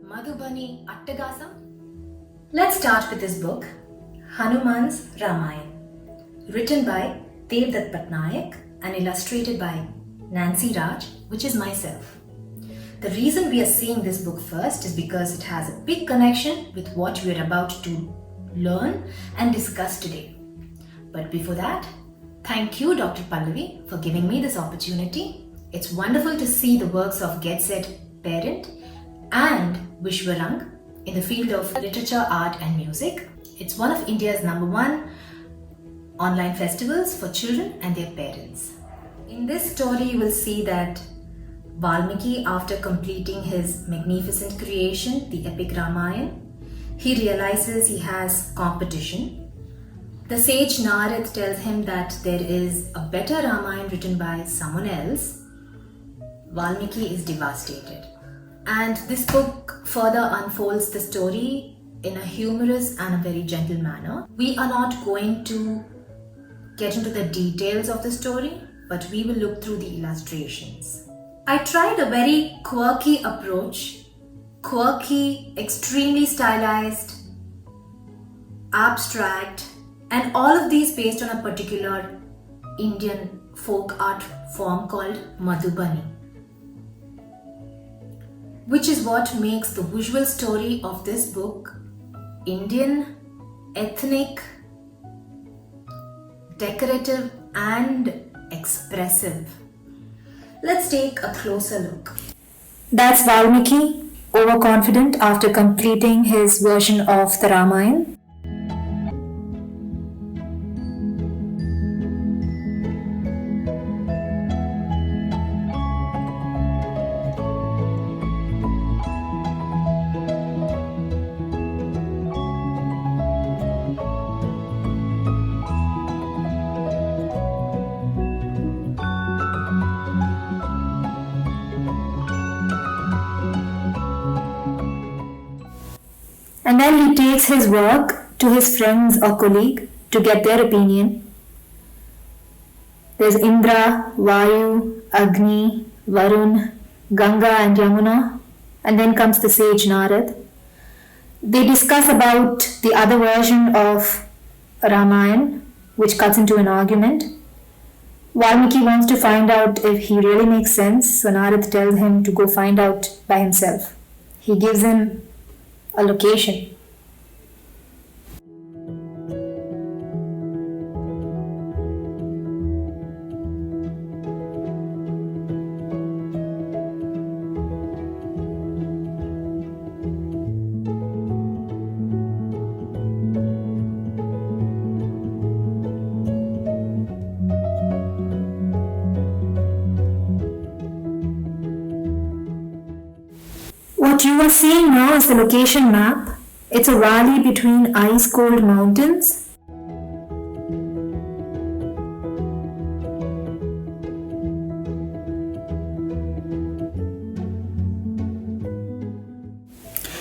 Madhubani Attagasam? Let's start with this book, Hanuman's Ramayana, written by Devdutt Patnaik and illustrated by Nancy Raj, which is myself. The reason we are seeing this book first is because it has a big connection with what we are about to learn and discuss today. But before that, thank you, Dr. Pallavi, for giving me this opportunity. It's wonderful to see the works of Get Set Parent and Vishwarang in the field of literature, art and music. It's one of India's #1 online festivals for children and their parents. In this story, you will see that Valmiki, after completing his magnificent creation, the epic Ramayana, he realizes he has competition. The sage Narad tells him that there is a better Ramayana written by someone else. Valmiki is devastated. And this book further unfolds the story in a humorous and a very gentle manner. We are not going to get into the details of the story, but we will look through the illustrations. I tried a very quirky approach, extremely stylized, abstract, and all of these based on a particular Indian folk art form called Madhubani, which is what makes the visual story of this book Indian, ethnic, decorative and expressive. Let's take a closer look. That's Valmiki, overconfident after completing his version of the Ramayana. And then he takes his work to his friends or colleague to get their opinion. There's Indra, Vayu, Agni, Varun, Ganga and Yamuna. And then comes the sage Narad. They discuss about the other version of Ramayana, which cuts into an argument. Valmiki wants to find out if he really makes sense, so Narad tells him to go find out by himself. He gives him a location. What you are seeing now is the location map. It's a valley between ice-cold mountains.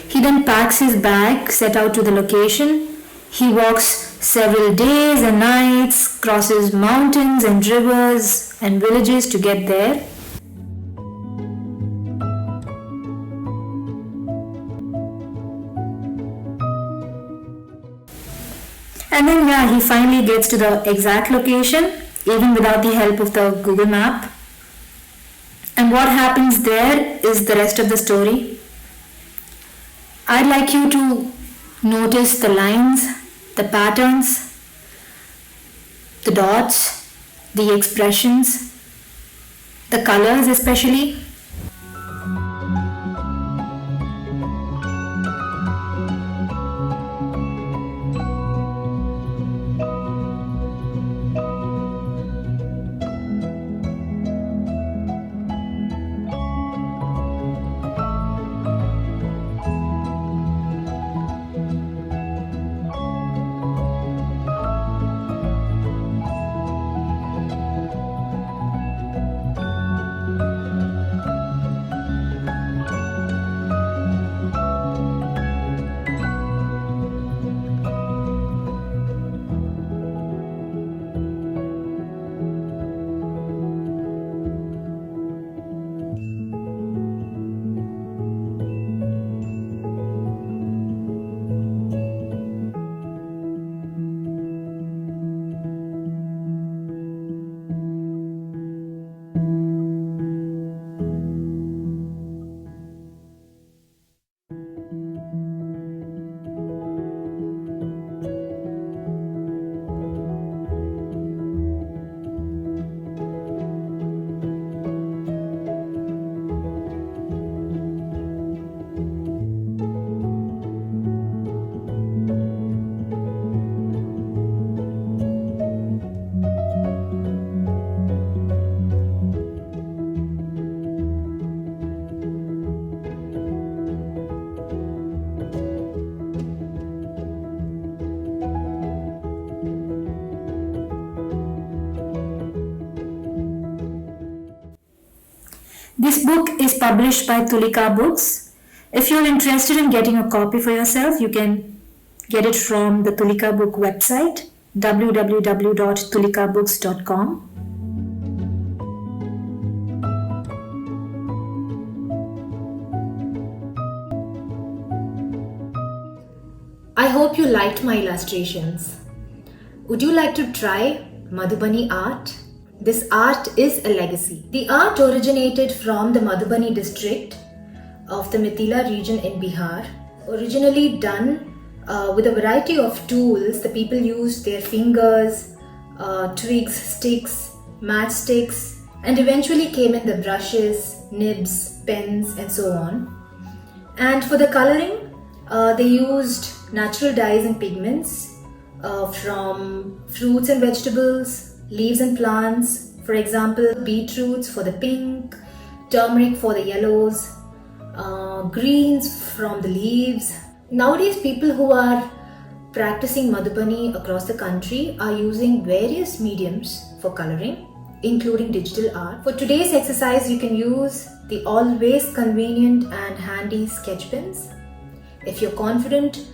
He then packs his bag, set out to the location. He walks several days and nights, crosses mountains and rivers and villages to get there. And then he finally gets to the exact location, even without the help of the Google map. And what happens there is the rest of the story. I'd like you to notice the lines, the patterns, the dots, the expressions, the colors especially. is published by Tulika Books. If you're interested in getting a copy for yourself, you can get it from the Tulika Book website, www.tulikabooks.com. I hope you liked my illustrations. Would you like to try Madhubani art? This art is a legacy. The art originated from the Madhubani district of the Mithila region in Bihar. Originally done with a variety of tools, the people used their fingers, twigs, sticks, matchsticks, and eventually came in the brushes, nibs, pens, and so on. And for the coloring, they used natural dyes and pigments from fruits and vegetables, leaves and plants. For example, beetroots for the pink, turmeric for the yellows, greens from the leaves. Nowadays, people who are practicing Madhubani across the country are using various mediums for coloring, including digital art. For today's exercise, you can use the always convenient and handy sketch pens. If you're confident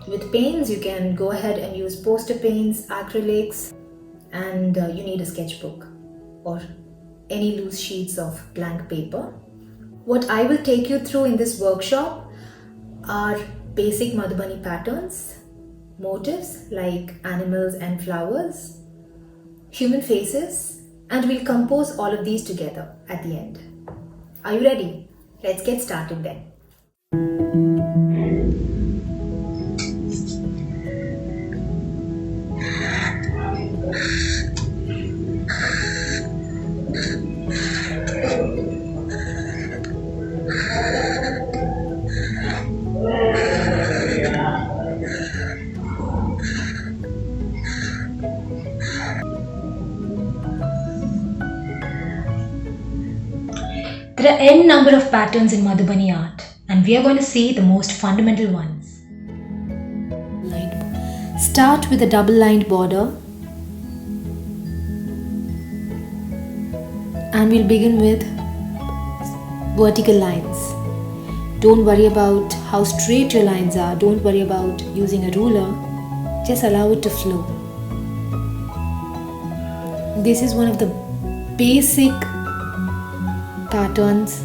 with paints, you can go ahead and use poster paints, acrylics, and you need a sketchbook or any loose sheets of blank paper. What I will take you through in this workshop are basic Madhubani patterns, motifs like animals and flowers, human faces, and we'll compose all of these together at the end. Are you ready? Let's get started then. There are n number of patterns in Madhubani art, and we are going to see the most fundamental ones. Start with a double-lined border, and we'll begin with vertical lines. Don't worry about how straight your lines are, don't worry about using a ruler, just allow it to flow. This is one of the basic patterns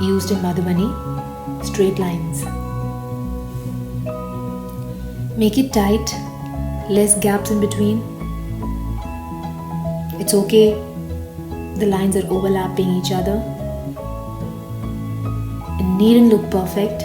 used in Madhubani, straight lines. Make it tight, less gaps in between. It's okay, the lines are overlapping each other. It needn't look perfect.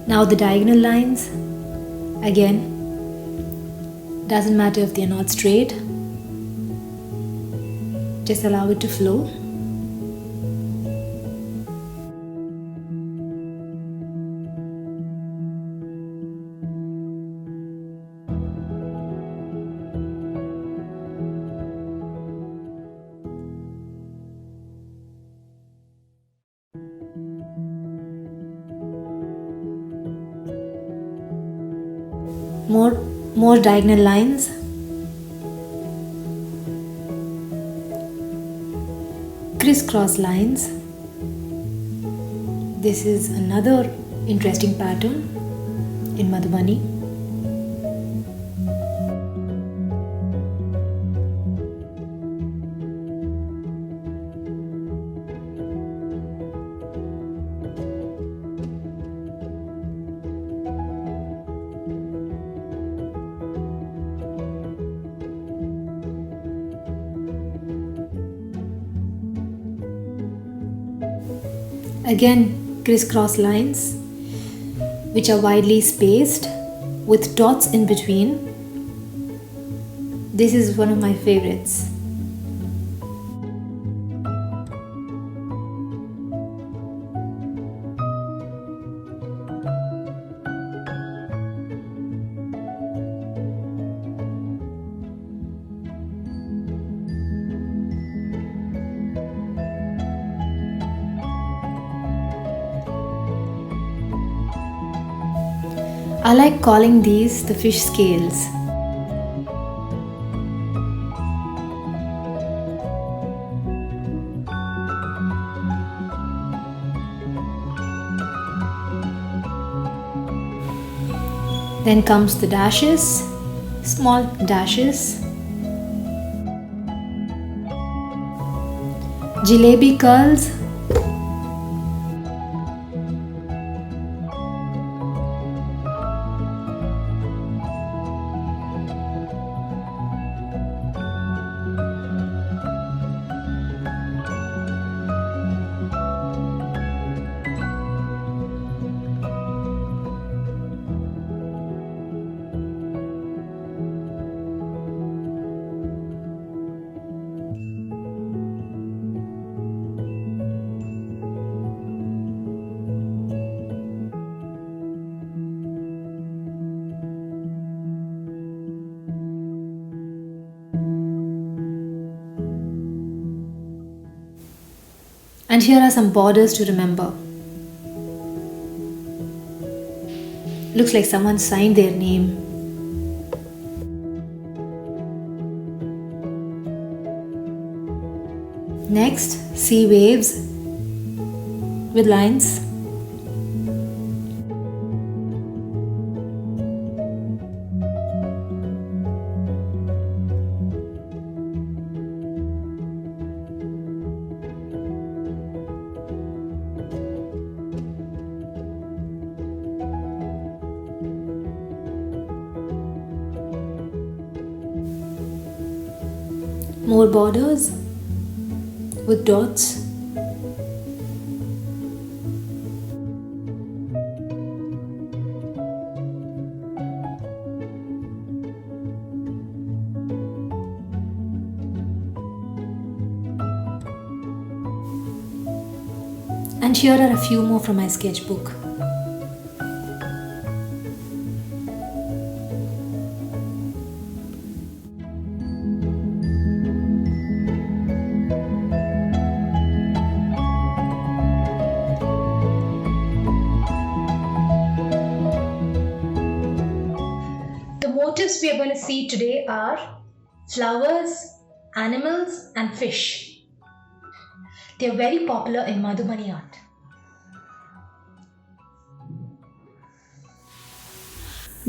Now the diagonal lines, again, doesn't matter if they're not straight, just allow it to flow. More diagonal lines. Crisscross lines. This is another interesting pattern in Madhubani. Again, crisscross lines which are widely spaced with dots in between. This is one of my favorites. I like calling these the fish scales. Then comes the dashes, small dashes, jalebi curls, and here are some borders to remember. Looks like someone signed their name. Next, sea waves with lines. More borders with dots. And here are a few more from my sketchbook. The motifs we are going to see today are flowers, animals, and fish. They are very popular in Madhubani art.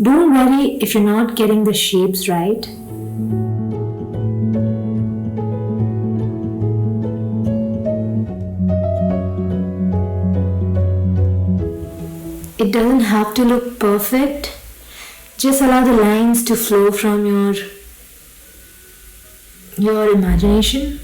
Don't worry if you're not getting the shapes right. It doesn't have to look perfect. Just allow the lines to flow from your imagination.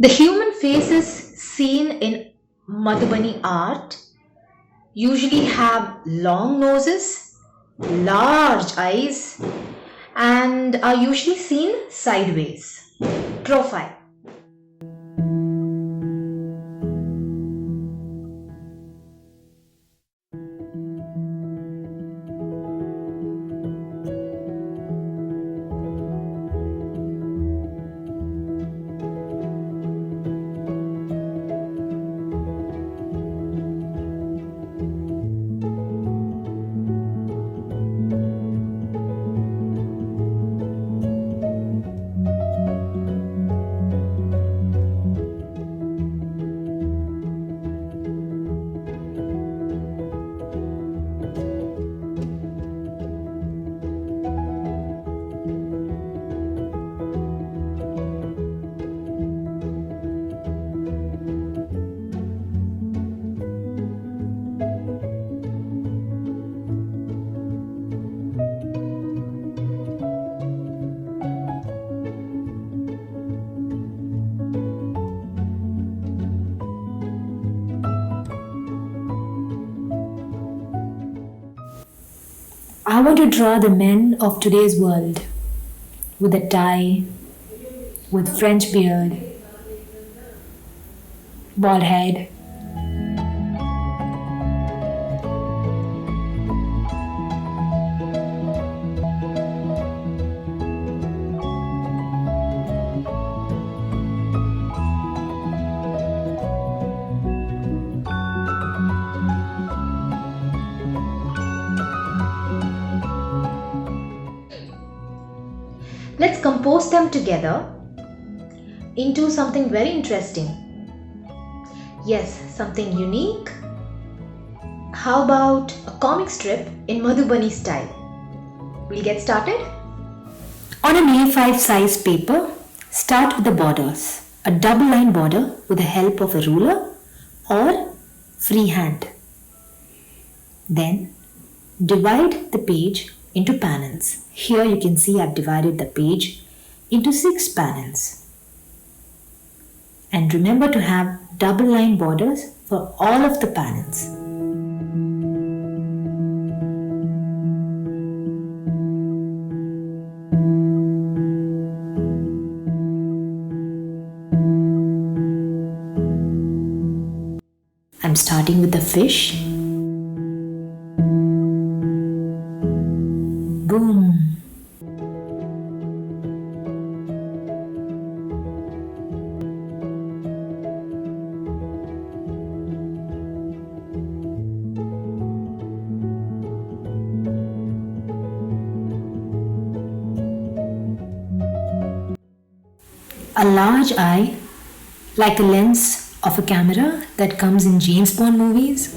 The human faces seen in Madhubani art usually have long noses, large eyes, and are usually seen sideways. Profile. I want to draw the men of today's world with a tie, with French beard, bald head. Let's compose them together into something very interesting. Yes, something unique. How about a comic strip in Madhubani style? We'll get started. On an A5 size paper, start with the borders. A double line border with the help of a ruler or freehand. Then divide the page into panels. Here you can see I've divided the page into 6 panels. And remember to have double line borders for all of the panels. I'm starting with the fish. Boom. A large eye, like a lens of a camera that comes in James Bond movies.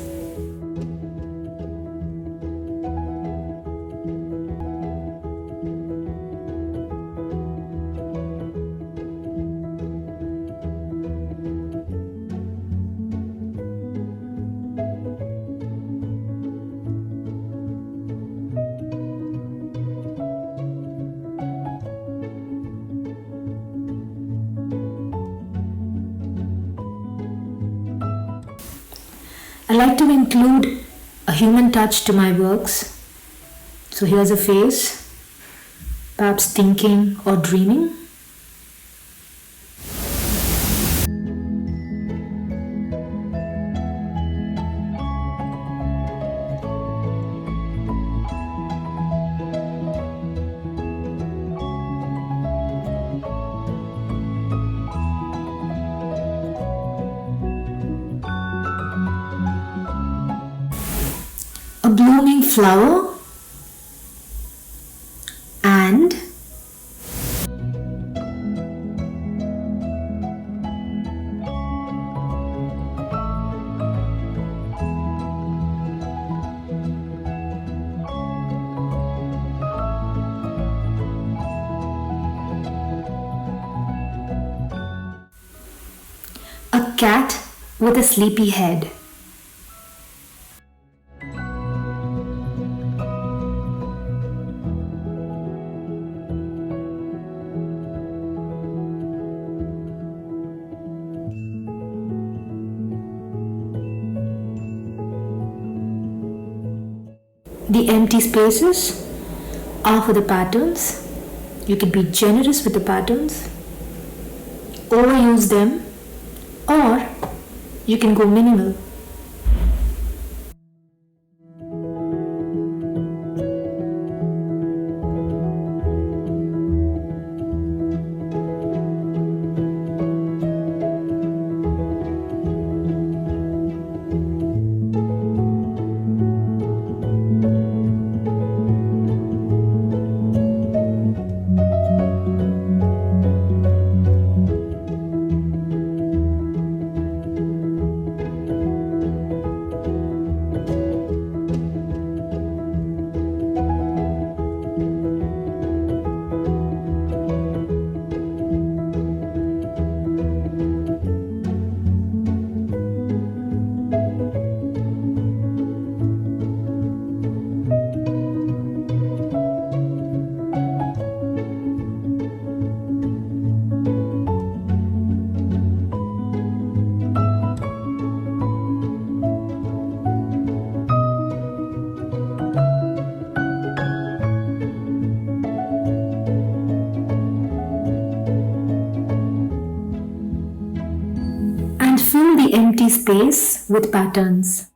I like to include a human touch to my works. So here's a face, perhaps thinking or dreaming. A blooming flower and a cat with a sleepy head. The empty spaces are for the patterns. You can be generous with the patterns, overuse them, or you can go minimal. Fill the empty space with patterns.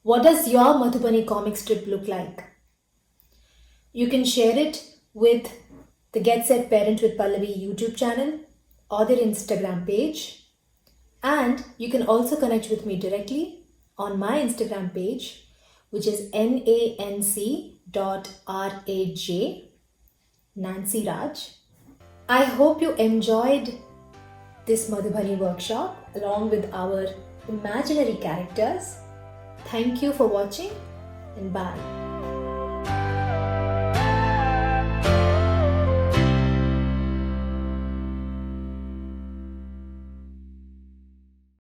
What does your Madhubani comic strip look like? You can share it with the Get Set Parent with Pallavi YouTube channel or their Instagram page. And you can also connect with me directly on my Instagram page, which is nanc.raj, Nancy Raj. I hope you enjoyed this Madhubani workshop along with our imaginary characters. Thank you for watching and bye.